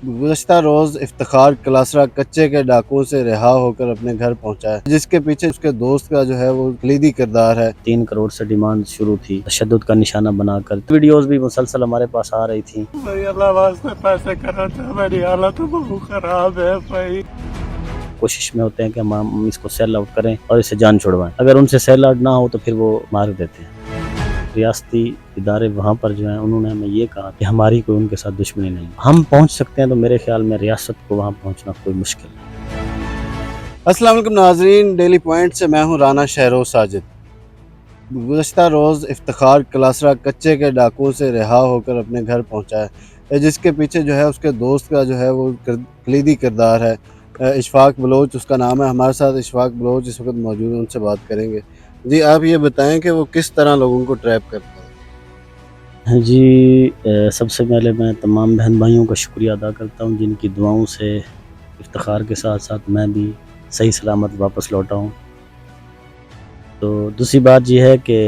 गुज़श्ता रोज़ इफ्तिखार कलासरा कच्चे के डाकुओं से रिहा होकर अपने घर पहुंचा है, जिसके पीछे उसके दोस्त का जो है वो कलीदी किरदार है। 3 करोड़ से डिमांड शुरू थी, तशद्दुद का निशाना बनाकर वीडियोस भी मुसलसल हमारे पास आ रही थी। भाई अल्लाह वास्ते पैसे करा था, मेरी हालत बहुत खराब है भाई। कोशिश में होते हैं कि हम इसको सेल आउट करें और इसे जान छुड़वाएं। अगर उनसे सेल आउट ना हो तो फिर वो मार देते हैं। रियासती इदारे वहाँ पर जो हैं उन्होंने हमें ये कहा कि हमारी कोई उनके साथ दुश्मनी नहीं, हम पहुँच सकते हैं। तो मेरे ख्याल में रियासत को वहाँ पहुँचना कोई मुश्किल नहीं। अस्सलाम वालेकुम नाज़रीन, डेली पॉइंट से मैं हूँ राना शहरों साजिद। गुज़श्ता रोज़ इफ्तिखार कलासरा कच्चे के डाकुओं से रिहा होकर अपने घर पहुँचा है, जिसके पीछे जो है उसके दोस्त का जो है वो कलीदी किरदार है। इशफाक बलोच उसका नाम है। हमारे साथ इशफाक बलोच इस वक्त मौजूद हैं, उनसे बात करेंगे। जी, आप ये बताएं कि वो किस तरह लोगों को ट्रैप करता है। जी, सबसे पहले मैं तमाम बहन भाइयों का शुक्रिया अदा करता हूँ जिनकी दुआओं से इफ्तिखार के साथ साथ मैं भी सही सलामत वापस लौटा हूँ। तो दूसरी बात यह है कि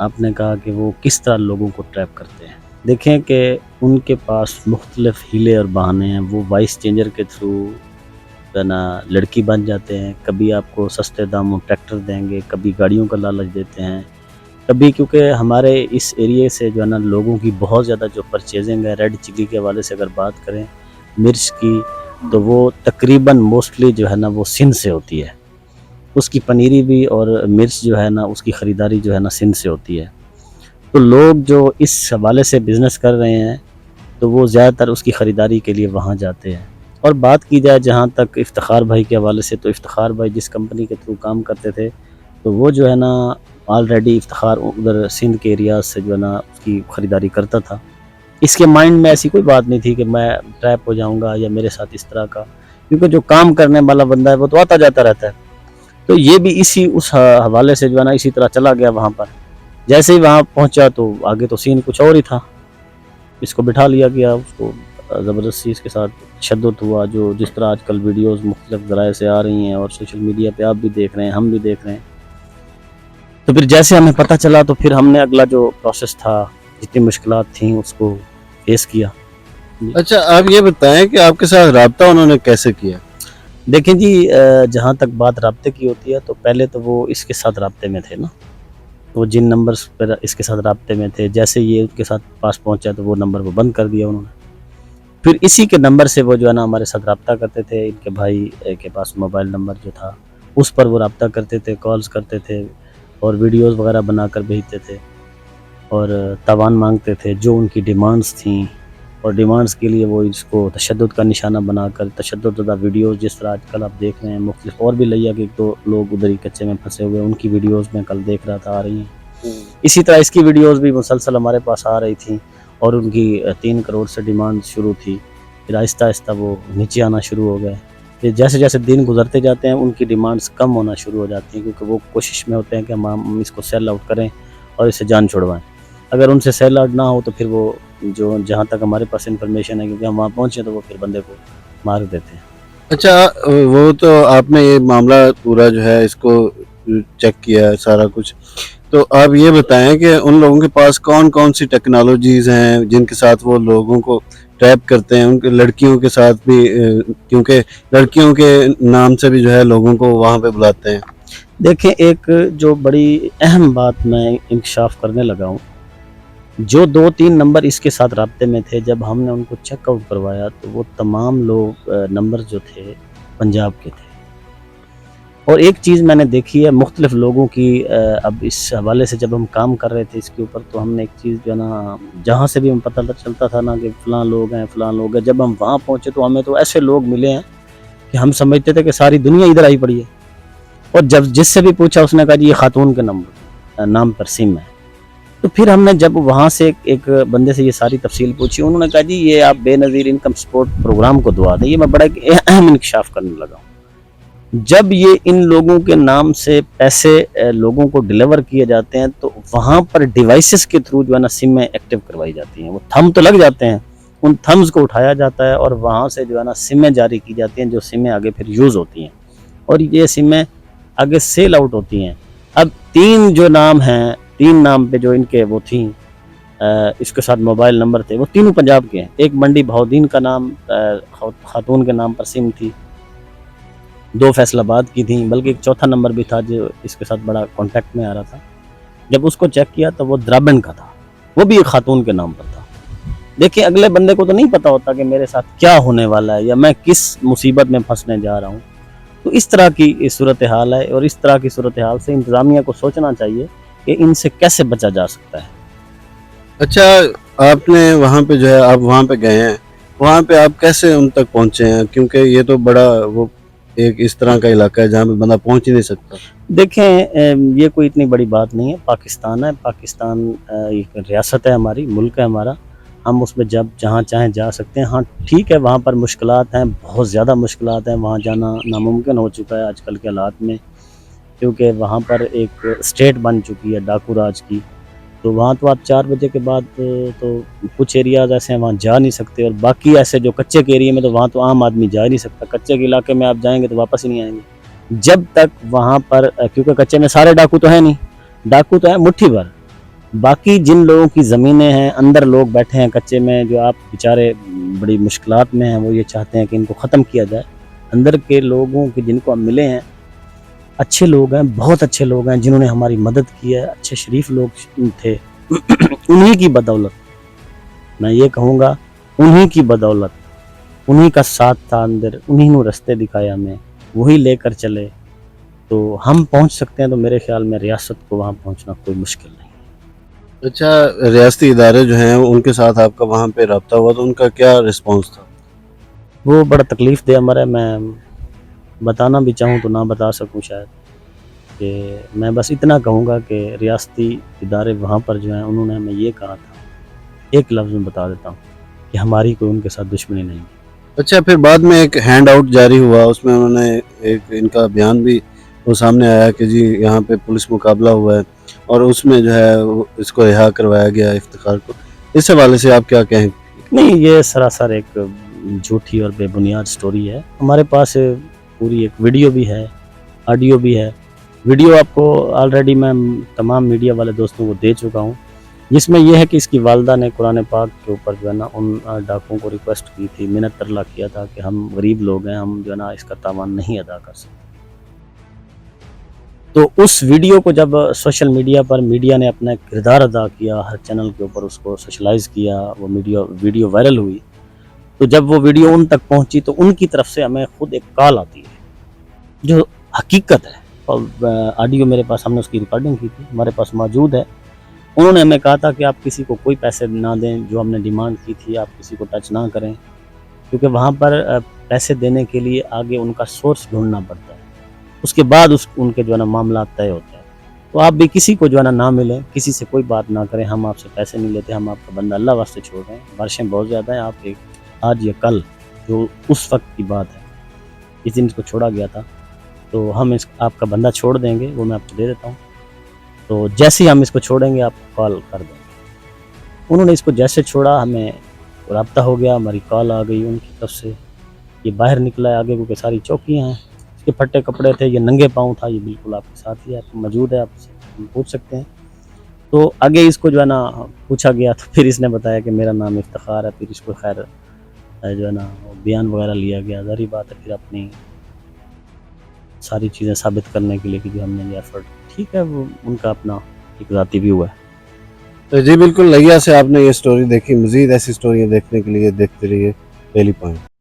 आपने कहा कि वो किस तरह लोगों को ट्रैप करते हैं। देखें कि उनके पास मुख्तलिफ हीले और बहाने हैं। वो वॉइस चेंजर के थ्रू ना लड़की बन जाते हैं, कभी आपको सस्ते दामों ट्रैक्टर देंगे, कभी गाड़ियों का लालच देते हैं, कभी क्योंकि हमारे इस एरिए से जो है ना लोगों की बहुत ज़्यादा जो परचेजिंग है रेड चिल्ली के हवाले से अगर बात करें मिर्च की, तो वो तकरीबन मोस्टली जो है ना वो सिंध से होती है। उसकी पनीरी भी और मिर्च जो है ना उसकी ख़रीदारी जो है ना सिंध से होती है। तो लोग जो इस हवाले से बिज़नेस कर रहे हैं तो वो ज़्यादातर उसकी ख़रीदारी के लिए वहाँ जाते हैं। और बात की जाए जहाँ तक इफ्तिखार भाई के हवाले से, तो इफ्तिखार भाई जिस कंपनी के थ्रू काम करते थे तो वो जो है ना ऑलरेडी इफ्तिखार उधर सिंध के एरिया से जो है ना उसकी ख़रीदारी करता था। इसके माइंड में ऐसी कोई बात नहीं थी कि मैं ट्रैप हो जाऊंगा या मेरे साथ इस तरह का, क्योंकि जो काम करने वाला बंदा है वो तो आता जाता रहता है। तो ये भी इसी उस हवाले से जो है ना इसी तरह चला गया वहाँ पर। जैसे ही वहाँ पहुँचा तो आगे तो सीन कुछ और ही था। इसको बिठा लिया गया, उसको ज़बरदस्ती इसके साथ तशद्दुद हुआ, जो जिस तरह आजकल वीडियोज़ मुख्तलिफ ज़राए से आ रही हैं और सोशल मीडिया पे आप भी देख रहे हैं, हम भी देख रहे हैं। तो फिर जैसे हमें पता चला तो फिर हमने अगला जो प्रोसेस था, जितनी मुश्किलात थी उसको फेस किया। अच्छा, आप ये बताएं कि आपके साथ रब्ता उन्होंने कैसे किया। देखें जी, जहाँ तक बात राब्ते की होती है तो पहले तो वो इसके साथ राब्ते में थे ना, वो जिन नंबर्स पर इसके साथ राब्ते में थे, जैसे ये उसके साथ पास पहुँचा तो वो नंबर वो बंद कर दिया उन्होंने। फिर इसी के नंबर से वो जो है ना हमारे साथ रब्ता करते थे। इनके भाई के पास मोबाइल नंबर जो था उस पर वो रब्ता करते थे, कॉल्स करते थे और वीडियोस वगैरह बनाकर भेजते थे और तावान मांगते थे जो उनकी डिमांड्स थीं। और डिमांड्स के लिए वो इसको तशद्दुद का निशाना बनाकर तशद्दुद वीडियोस, जिस तरह आजकल आप देख रहे हैं मुख्तलिफ और भी लिया कि तो लोग उधर ही कच्चे में फंसे हुए, उनकी वीडियोस में कल देख रहा था आ रही हैं। इसी तरह इसकी वीडियोस भी मुसलसल हमारे पास आ रही थी और उनकी 3 करोड़ से डिमांड शुरू थी। फिर आहिस्ता आहिस्ता वो नीचे आना शुरू हो गए। फिर जैसे जैसे दिन गुजरते जाते हैं उनकी डिमांड्स कम होना शुरू हो जाती हैं, क्योंकि वो कोशिश में होते हैं कि हम इसको सेल आउट करें और इसे जान छुड़वाएं। अगर उनसे सेल आउट ना हो तो फिर वो जो जहाँ तक हमारे पास इंफॉर्मेशन है, क्योंकि हम वहाँ पहुँचे तो वो फिर बंदे को मार देते हैं। अच्छा, वो तो आपने ये मामला पूरा जो है इसको चेक किया है सारा कुछ, तो आप ये बताएं कि उन लोगों के पास कौन कौन सी टेक्नोलॉजीज़ हैं जिनके साथ वो लोगों को ट्रैप करते हैं। उनके लड़कियों के साथ भी, क्योंकि लड़कियों के नाम से भी जो है लोगों को वहाँ पे बुलाते हैं। देखें, एक जो बड़ी अहम बात मैं इंकशाफ करने लगा हूँ, जो 2-3 नंबर इसके साथ राब्ते में थे, जब हमने उनको चेकआउट करवाया तो वो तमाम लोग नंबर जो थे पंजाब के थे। और एक चीज़ मैंने देखी है मुख्तलिफ लोगों की, अब इस हवाले से जब हम काम कर रहे थे इसके ऊपर, तो हमने एक चीज़ जो है ना, जहाँ से भी हम पता चलता था ना कि फ़लाँ लोग हैं फ़लाँ लोग हैं, जब हम वहाँ पहुँचे तो हमें तो ऐसे लोग मिले हैं कि हम समझते थे कि सारी दुनिया इधर आई पड़ी है। और जब जिससे भी पूछा उसने कहा जी ये खातून के नाम पर सिम है। तो फिर हमने जब वहाँ से एक बंदे से ये सारी तफसील पूछी, उन्होंने कहा जी ये आप बेनज़ीर इनकम सपोर्ट प्रोग्राम को दुआ दें। ये मैं बड़ा अहम इंकशाफ करने लगा हूँ। जब ये इन लोगों के नाम से पैसे लोगों को डिलीवर किए जाते हैं तो वहाँ पर डिवाइसेस के थ्रू जो है ना सिमें एक्टिव करवाई जाती हैं। वो थंब तो लग जाते हैं, उन थम्स को उठाया जाता है और वहाँ से जो है ना सिमें जारी की जाती हैं, जो सिमें आगे फिर यूज़ होती हैं और ये सिमें आगे सेल आउट होती हैं। अब 3 जो नाम हैं, 3 नाम पे जो इनके वो थी اس کے ساتھ موبائل نمبر تھے، وہ تینوں پنجاب کے ہیں. ایک منڈی بہاؤدین کا نام خاتون کے نام پر سم تھی، 2 فیصل آباد کی تھیں، بلکہ ایک چوتھا نمبر بھی تھا جو اس کے ساتھ بڑا کانٹیکٹ میں آ رہا تھا. جب اس کو چیک کیا تو وہ درابن کا تھا، وہ بھی ایک خاتون کے نام پر تھا. دیکھیں اگلے بندے کو تو نہیں پتا ہوتا کہ میرے ساتھ کیا ہونے والا ہے یا میں کس مصیبت میں پھنسنے جا رہا ہوں. تو اس طرح کی صورتحال ہے، اور اس طرح کی صورتحال سے انتظامیہ کو سوچنا چاہیے کہ ان سے کیسے بچا جا سکتا ہے. اچھا، آپ نے وہاں پہ جو ہے آپ وہاں پہ گئے ہیں، وہاں پہ آپ کیسے ان تک پہنچے ہیں؟ کیونکہ یہ تو بڑا وہ ایک اس طرح کا علاقہ ہے جہاں پہ بندہ پہنچ ہی نہیں سکتا. دیکھیں یہ کوئی اتنی بڑی بات نہیں ہے. پاکستان ہے، پاکستان ایک ریاست ہے ہماری، ملک ہے ہمارا، ہم اس میں جب جہاں چاہیں جا سکتے ہیں. ہاں ٹھیک ہے، وہاں پر مشکلات ہیں، بہت زیادہ مشکلات ہیں، وہاں جانا ناممکن ہو چکا ہے آج کل کے حالات میں، کیونکہ وہاں پر ایک اسٹیٹ بن چکی ہے ڈاکو راج کی. تو وہاں تو آپ 4 بجے کے بعد تو کچھ ایریاز ایسے ہیں وہاں جا نہیں سکتے، اور باقی ایسے جو کچے کے ایریے میں تو وہاں تو عام آدمی جا ہی نہیں سکتا. کچے کے علاقے میں آپ جائیں گے تو واپس ہی نہیں آئیں گے جب تک وہاں پر، کیونکہ کچے میں سارے ڈاکو تو ہیں نہیں، ڈاکو تو ہیں مٹھی بھر. باقی جن لوگوں کی زمینیں ہیں، اندر لوگ بیٹھے ہیں کچے میں، جو آپ بیچارے بڑی مشکلات میں ہیں، وہ یہ چاہتے ہیں کہ ان کو ختم کیا جائے. اندر کے لوگوں کے جن کو ہم ملے ہیں، اچھے لوگ ہیں، بہت اچھے لوگ ہیں، جنہوں نے ہماری مدد کی ہے، اچھے شریف لوگ تھے. انہی کی بدولت میں یہ کہوں گا، انہی کی بدولت، انہی کا ساتھ تھا اندر، انہی نے رستے دکھائے ہمیں، وہی لے کر چلے تو ہم پہنچ سکتے ہیں. تو میرے خیال میں ریاست کو وہاں پہنچنا کوئی مشکل نہیں. اچھا، ریاستی ادارے جو ہیں ان کے ساتھ آپ کا وہاں پہ رابطہ ہوا تو ان کا کیا رسپانس تھا؟ وہ بڑا تکلیف دہ عمر ہے، میں بتانا بھی چاہوں تو نہ بتا سکوں شاید. کہ میں بس اتنا کہوں گا کہ ریاستی ادارے وہاں پر جو ہیں انہوں نے ہمیں یہ کہا تھا، ایک لفظ میں بتا دیتا ہوں، کہ ہماری کوئی ان کے ساتھ دشمنی نہیں. اچھا، پھر بعد میں ایک ہینڈ آؤٹ جاری ہوا، اس میں انہوں نے ایک ان کا بیان بھی وہ سامنے آیا کہ جی یہاں پہ پولیس مقابلہ ہوا ہے اور اس میں جو ہے اس کو رہا کروایا گیا افتخار کو. اس حوالے سے آپ کیا کہیں؟ نہیں، یہ سراسر ایک جھوٹی اور بے بنیاد سٹوری ہے. ہمارے پاس پوری ایک ویڈیو بھی ہے، آڈیو بھی ہے. ویڈیو آپ کو آلریڈی میں تمام میڈیا والے دوستوں کو دے چکا ہوں، جس میں یہ ہے کہ اس کی والدہ نے قرآن پاک کے اوپر جو ہے نا ان ڈاکوؤں کو ریکویسٹ کی تھی، منت ترلا کیا تھا کہ ہم غریب لوگ ہیں، ہم جو ہے نا اس کا تاوان نہیں ادا کر سکتے. تو اس ویڈیو کو جب سوشل میڈیا پر میڈیا نے اپنا کردار ادا کیا، ہر چینل کے اوپر اس کو سوشلائز کیا، وہ ویڈیو وائرل ہوئی، تو جب وہ ویڈیو ان تک پہنچی تو ان کی طرف سے ہمیں خود ایک کال آتی ہے جو حقیقت ہے. اور آڈیو میرے پاس، ہم نے اس کی ریکارڈنگ کی تھی، ہمارے پاس موجود ہے. انہوں نے ہمیں کہا تھا کہ آپ کسی کو کوئی پیسے نہ دیں، جو ہم نے ڈیمانڈ کی تھی آپ کسی کو ٹچ نہ کریں، کیونکہ وہاں پر پیسے دینے کے لیے آگے ان کا سورس ڈھونڈنا پڑتا ہے، اس کے بعد ان کے جو ہے نا معاملات طے ہوتے ہیں. تو آپ بھی کسی کو جو ہے نا ملیں، کسی سے کوئی بات نہ کریں. ہم آپ سے پیسے نہیں لیتے، ہم آپ کا بندہ اللہ واسطے چھوڑ رہے ہیں. بارشیں بہت زیادہ ہیں، آپ ایک آج یا کل جو اس وقت کی بات ہے، اس دن اس کو چھوڑا گیا تھا، تو ہم آپ کا بندہ چھوڑ دیں گے، وہ میں آپ کو دے دیتا ہوں. تو جیسے ہی ہم اس کو چھوڑیں گے آپ کو کال کر دیں گے. انہوں نے اس کو جیسے چھوڑا، ہمیں رابطہ ہو گیا، ہماری کال آ گئی ان کی طرف سے. یہ باہر نکلا ہے آگے، کیونکہ ساری چوکیاں ہیں، اس کے پھٹے کپڑے تھے، یہ ننگے پاؤں تھا. یہ بالکل آپ کے ساتھ ہی آپ موجود ہے، آپ سے پوچھ سکتے ہیں. تو آگے اس کو جو ہے نا پوچھا گیا، تو پھر اس نے بتایا کہ میرا نام افتخار ہے. پھر اس کو خیر جو ہے نا بیان وغیرہ لیا گیا. ظاہری بات ہے پھر اپنی ساری چیزیں ثابت کرنے کے لیے کہ جو ہم نے ایفرٹ، ٹھیک ہے، وہ ان کا اپنا ایک ذاتی ویو ہے. تو جی بالکل، لگیا سے آپ نے یہ سٹوری دیکھی. مزید ایسی سٹوریاں دیکھنے کے لیے دیکھتے رہیے ڈیلی پوائنٹ.